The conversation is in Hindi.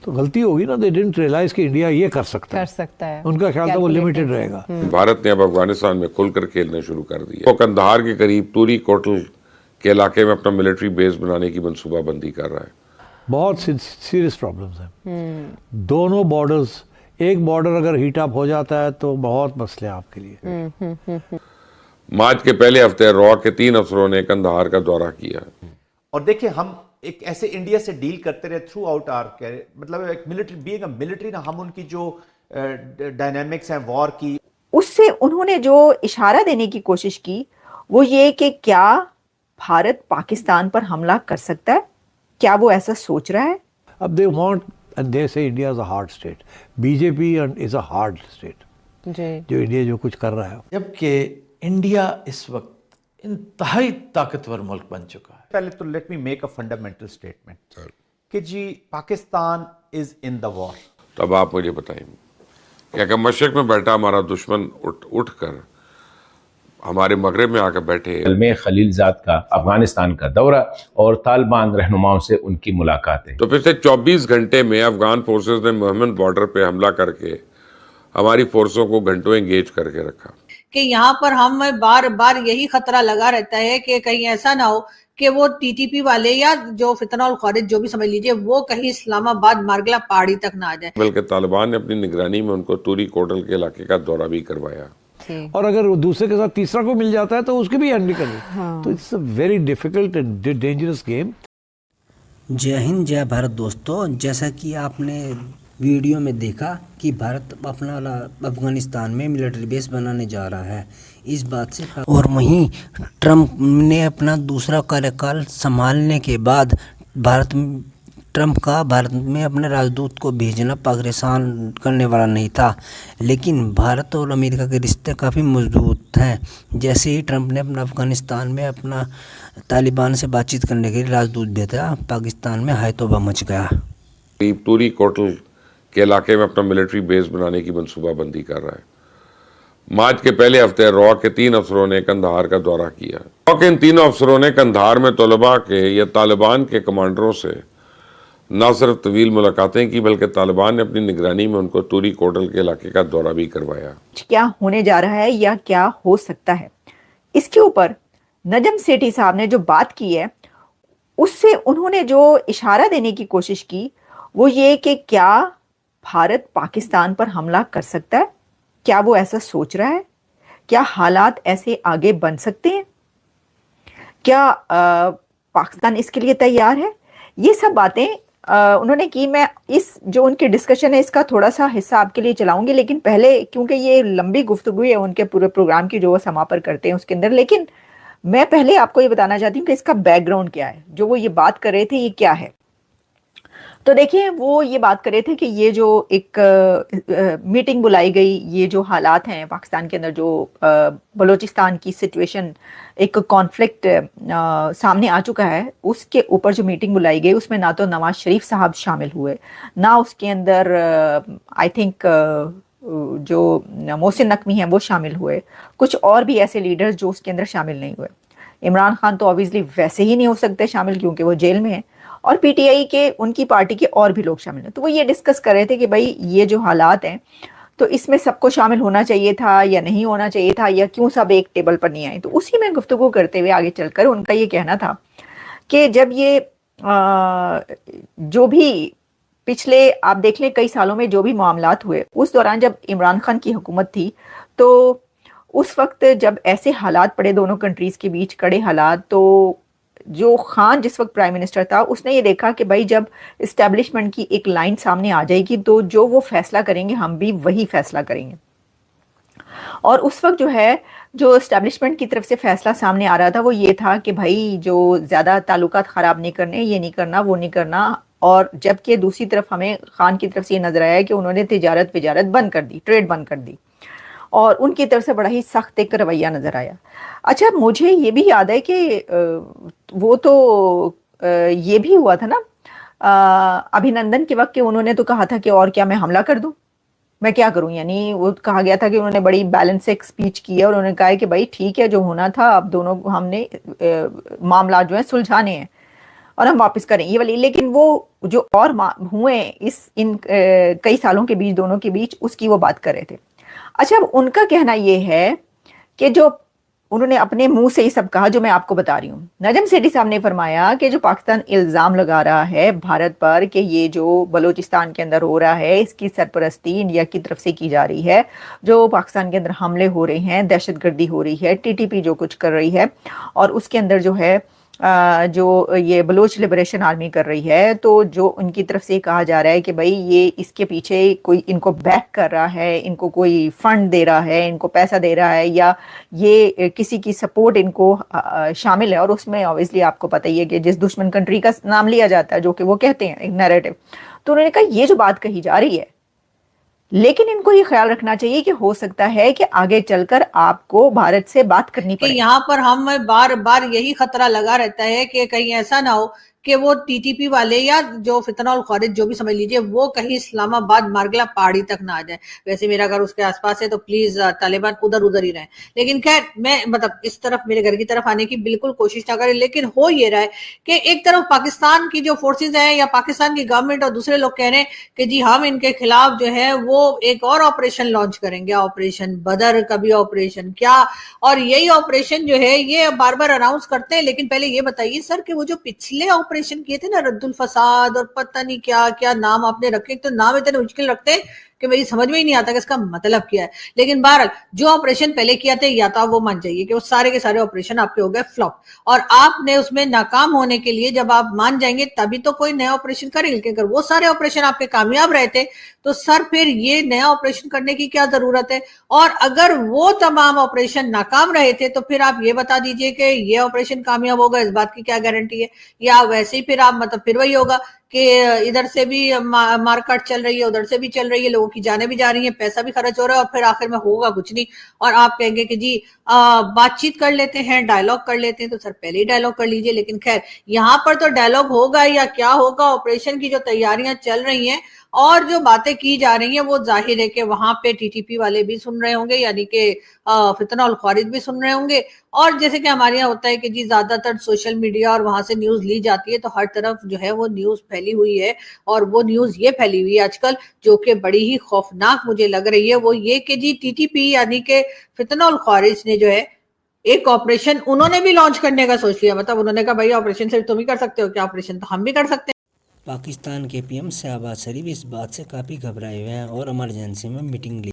तो गलती होगी ना, दे डिडंट रियलाइज कि इंडिया ये कर सकता है। उनका ख्याल था वो लिमिटेड रहेगा। भारत ने अब अफगानिस्तान में खुलकर खेलना शुरू कर दिया। वो कंधार के करीब तूरी कोटल के इलाके में अपना मिलिट्री बेस बनाने की मनसूबाबंदी कर रहा है। बहुत सीरियस प्रॉब्लम्स हैं दोनों बॉर्डर्स। एक बॉर्डर अगर हीट अप हो जाता है तो बहुत मसले हैं आपके लिए। मार्च के पहले हफ्ते रॉ के 3 अफसरों ने कंधार का दौरा किया। और देखिए, हम एक ऐसे इंडिया से डील करते रहे थ्रू आउट आवर, मतलब एक मिलिट्री बीइंग अ मिलिट्री ना, हम उनकी जो डायनामिक्स हैं वॉर की, उससे उन्होंने जो इशारा देने की कोशिश की वो ये कि क्या भारत पाकिस्तान पर हमला कर सकता है, क्या वो ऐसा सोच रहा है? अब दे वांट एंड दे से India is a hard state, BJP is a hard state जो इंडिया जो कुछ कर रहा है। जबकि इंडिया इस वक्त इंतहाई ताकतवर मुल्क बन चुका है। पहले तो let me make a fundamental statement कि जी Pakistan is in the war. तो अब आप मुझे बताएं कि अगर मशरक में बैठा हमारा दुश्मन उठकर हमारे मगरब में आकर बैठे। में खलीलजाद का अफगानिस्तान का दौरा और तालिबान रहनुमाओं से उनकी मुलाकातें। तो पिछले 24 घंटे में अफगान फोर्सेस ने मोहम्मद बॉर्डर पे हमला करके हमारी फोर्सों को घंटों एंगेज करके रखा कि यहाँ पर हम बार बार यही खतरा लगा रहता है कि कहीं ऐसा ना हो कि वो टीटीपी वाले या जो फितना और खारिज जो भी समझ लीजिए वो कहीं इस्लामाबाद मारगला पहाड़ी तक ना आ जाए। बल्कि तालिबान ने अपनी निगरानी में उनको तूरी कोटल के इलाके का दौरा भी करवाया। और अगर वो दूसरे के साथ तीसरा को मिल जाता है तो उसके भी हैंडल करनी। तो it's a very difficult and dangerous game. जय हिंद, जय भारत दोस्तों। जैसा कि आपने वीडियो में देखा कि भारत अपना अफगानिस्तान में मिलिट्री बेस बनाने जा रहा है, इस बात से और वहीं ट्रंप ने अपना दूसरा कार्यकाल संभालने के बाद ट्रंप का भारत में अपने राजदूत को भेजना परेशान करने वाला नहीं था। लेकिन भारत और अमेरिका के रिश्ते काफ़ी मजबूत हैं। जैसे ही ट्रंप ने अपना अफगानिस्तान में अपना तालिबान से बातचीत करने के लिए राजदूत भेजा, पाकिस्तान में हाय तौबा मच गया। तूरी कोटल के इलाके में अपना मिलिट्री बेस बनाने की मनसूबाबंदी कर रहा है। मार्च के पहले हफ्ते रॉ के 3 अफसरों ने कंधार का दौरा किया। रॉ के इन तीनों अफसरों ने कंधार में तलबा के या तालिबान के कमांडरों से न सिर्फ तवील मुलाकातें की बल्कि तालिबान ने अपनी निगरानी में उनको तूरी कोटल के इलाके का दौरा भी करवाया। क्या होने जा रहा है या क्या हो सकता है, इसके ऊपर नजम सेठी साहब ने जो बात की है उससे उन्होंने जो इशारा देने की कोशिश की वो ये कि क्या भारत पाकिस्तान पर हमला कर सकता है, क्या वो ऐसा सोच रहा है, क्या हालात ऐसे आगे बन सकते हैं, क्या पाकिस्तान इसके लिए तैयार है। ये सब बातें उन्होंने की। मैं इस जो उनकी डिस्कशन है इसका थोड़ा सा हिस्सा आपके लिए चलाऊंगी, लेकिन पहले क्योंकि ये लंबी गुफ्तगू है उनके पूरे प्रोग्राम की जो वो समापन करते हैं उसके अंदर, लेकिन मैं पहले आपको ये बताना चाहती हूँ कि इसका बैकग्राउंड क्या है, जो वो ये बात कर रहे थे ये क्या है। तो देखिए, वो ये बात कर रहे थे कि ये जो एक मीटिंग बुलाई गई, ये जो हालात हैं पाकिस्तान के अंदर, जो बलूचिस्तान की सिचुएशन, एक कॉन्फ्लिक्ट सामने आ चुका है, उसके ऊपर जो मीटिंग बुलाई गई उसमें ना तो नवाज शरीफ साहब शामिल हुए, ना उसके अंदर आई थिंक जो मोहसिन नकवी हैं वो शामिल हुए, कुछ और भी ऐसे लीडर्स जो उसके अंदर शामिल नहीं हुए। इमरान खान तो ऑब्वियसली वैसे ही नहीं हो सकते शामिल क्योंकि वो जेल में है, और पीटीआई के उनकी पार्टी के और भी लोग शामिल हैं। तो वो ये डिस्कस कर रहे थे कि भाई ये जो हालात हैं तो इसमें सबको शामिल होना चाहिए था या नहीं होना चाहिए था, या क्यों सब एक टेबल पर नहीं आए। तो उसी में गुफ्तगू करते हुए आगे चलकर उनका ये कहना था कि जब ये जो भी पिछले आप देख लें कई सालों में जो भी मामलात हुए, उस दौरान जब इमरान खान की हुकूमत थी तो उस वक्त जब ऐसे हालात पड़े दोनों कंट्रीज के बीच, कड़े हालात, तो जो खान जिस वक्त प्राइम मिनिस्टर था उसने ये देखा कि भाई जब इस्टेब्लिशमेंट की एक लाइन सामने आ जाएगी तो जो वो फैसला करेंगे हम भी वही फैसला करेंगे। और उस वक्त जो है जो इस्टेब्लिशमेंट की तरफ से फैसला सामने आ रहा था वो ये था कि भाई जो ज़्यादा ताल्लुकात ख़राब नहीं करने, ये नहीं करना, वो नहीं करना। और जबकि दूसरी तरफ हमें खान की तरफ से ये नज़र आया कि उन्होंने तिजारत बंद कर दी, ट्रेड बंद कर दी, और उनकी तरफ से बड़ा ही सख्त एक रवैया नज़र आया। अच्छा, मुझे ये भी याद है कि वो तो ये भी हुआ था ना अभिनंदन के वक्त, कि उन्होंने तो कहा था कि और क्या मैं हमला कर दूं, मैं क्या करूं, यानी वो कहा गया था कि उन्होंने बड़ी बैलेंस एक स्पीच की है और उन्होंने कहा है कि भाई ठीक है जो होना था, अब दोनों हमने मामला जो है सुलझाने हैं। और हम वापस करें ये वाली, लेकिन वो जो और हुए इन कई सालों के बीच, दोनों के बीच, उसकी वो बात कर रहे थे। अच्छा, अब उनका कहना ये है कि जो उन्होंने अपने मुंह से ही सब कहा जो मैं आपको बता रही हूँ। नजम सेठी साहब ने फरमाया कि जो पाकिस्तान इल्जाम लगा रहा है भारत पर कि ये जो बलूचिस्तान के अंदर हो रहा है इसकी सरपरस्ती इंडिया की तरफ से की जा रही है, जो पाकिस्तान के अंदर हमले हो रहे हैं, दहशतगर्दी हो रही है, टीटीपी जो कुछ कर रही है और उसके अंदर जो है जो ये बलोच लिबरेशन आर्मी कर रही है, तो जो उनकी तरफ से कहा जा रहा है कि भाई ये इसके पीछे कोई इनको बैक कर रहा है, इनको कोई फंड दे रहा है, इनको पैसा दे रहा है, या ये किसी की सपोर्ट इनको शामिल है। और उसमें ऑब्वियसली आपको पता ही है कि जिस दुश्मन कंट्री का नाम लिया जाता है, जो कि वो कहते हैं एक नैरेटिव, तो उन्होंने कहा ये जो बात कही जा रही है, लेकिन इनको ये ख्याल रखना चाहिए कि हो सकता है कि आगे चलकर आपको भारत से बात करनी पड़े। यहाँ पर हम बार बार यही खतरा लगा रहता है कि कहीं ऐसा ना हो कि वो टीटीपी वाले या जो फितनौल खारिज जो भी समझ लीजिए वो कहीं इस्लामाबाद मारगला पहाड़ी तक ना आ जाए। वैसे मेरा घर उसके आसपास है तो प्लीज तालिबान उधर उधर ही रहे, लेकिन खैर मैं मतलब इस तरफ मेरे घर की तरफ आने की बिल्कुल कोशिश ना करें। लेकिन हो ये रहा है कि एक तरफ पाकिस्तान की जो फोर्सेज है या पाकिस्तान की गवर्नमेंट और दूसरे लोग कह रहे हैं कि जी हम इनके खिलाफ जो है वो एक और ऑपरेशन लॉन्च करेंगे, ऑपरेशन बदर, कभी ऑपरेशन क्या, और यही ऑपरेशन जो है ये बार बार अनाउंस करते हैं। लेकिन पहले ये बताइए सर कि वो जो पिछले ऑपरेशन किए थे ना, रद्दुल फसाद और पता नहीं क्या क्या नाम आपने रखे, तो नाम इतने मुश्किल रखते हैं कि मेरी समझ में ही नहीं आता कि इसका मतलब क्या है। लेकिन बहरहाल जो ऑपरेशन पहले किया था, या तो आप वो मान जाइए कि वो सारे के सारे ऑपरेशन आपके हो गए फ्लॉप, और आपने उसमें नाकाम होने के लिए जब आप मान जाएंगे तभी तो कोई नया ऑपरेशन करेंगे। लेकिन अगर वो सारे ऑपरेशन आपके कामयाब रहे थे तो सर फिर ये नया ऑपरेशन करने की क्या जरूरत है। और अगर वो तमाम ऑपरेशन नाकाम रहे थे तो फिर आप ये बता दीजिए कि ये ऑपरेशन कामयाब होगा, इस बात की क्या गारंटी है। या वैसे ही फिर आप मतलब फिर वही होगा कि इधर से भी मारकाट चल रही है, उधर से भी चल रही है, लोगों की जानें भी जा रही हैं, पैसा भी खर्च हो रहा है, और फिर आखिर में होगा कुछ नहीं। और आप कहेंगे कि जी बातचीत कर लेते हैं, डायलॉग कर लेते हैं, तो सर पहले ही डायलॉग कर लीजिए। लेकिन खैर यहाँ पर तो डायलॉग होगा या क्या होगा, ऑपरेशन की जो तैयारियां चल रही हैं और जो बातें की जा रही हैं वो जाहिर है कि वहां पे टीटीपी वाले भी सुन रहे होंगे, यानी कि फितनौल खारिज भी सुन रहे होंगे। और जैसे कि हमारे यहाँ होता है कि जी ज्यादातर सोशल मीडिया और वहां से न्यूज ली जाती है, तो हर तरफ जो है वो न्यूज फैली हुई है। और वो न्यूज ये फैली हुई है आजकल जो कि बड़ी ही खौफनाक मुझे लग रही है, वो ये कि जी टीटीपी यानी कि फितनौल खारिज ने जो है एक ऑपरेशन उन्होंने भी लॉन्च करने का सोच लिया। मतलब उन्होंने कहा भाई ऑपरेशन सिर्फ तुम ही कर सकते हो क्या, ऑपरेशन तो हम भी कर सकते हैं। पाकिस्तान के पीएम शहबाज शरीफ इस बात से काफ़ी घबराए हुए हैं और इमरजेंसी में मीटिंग ली।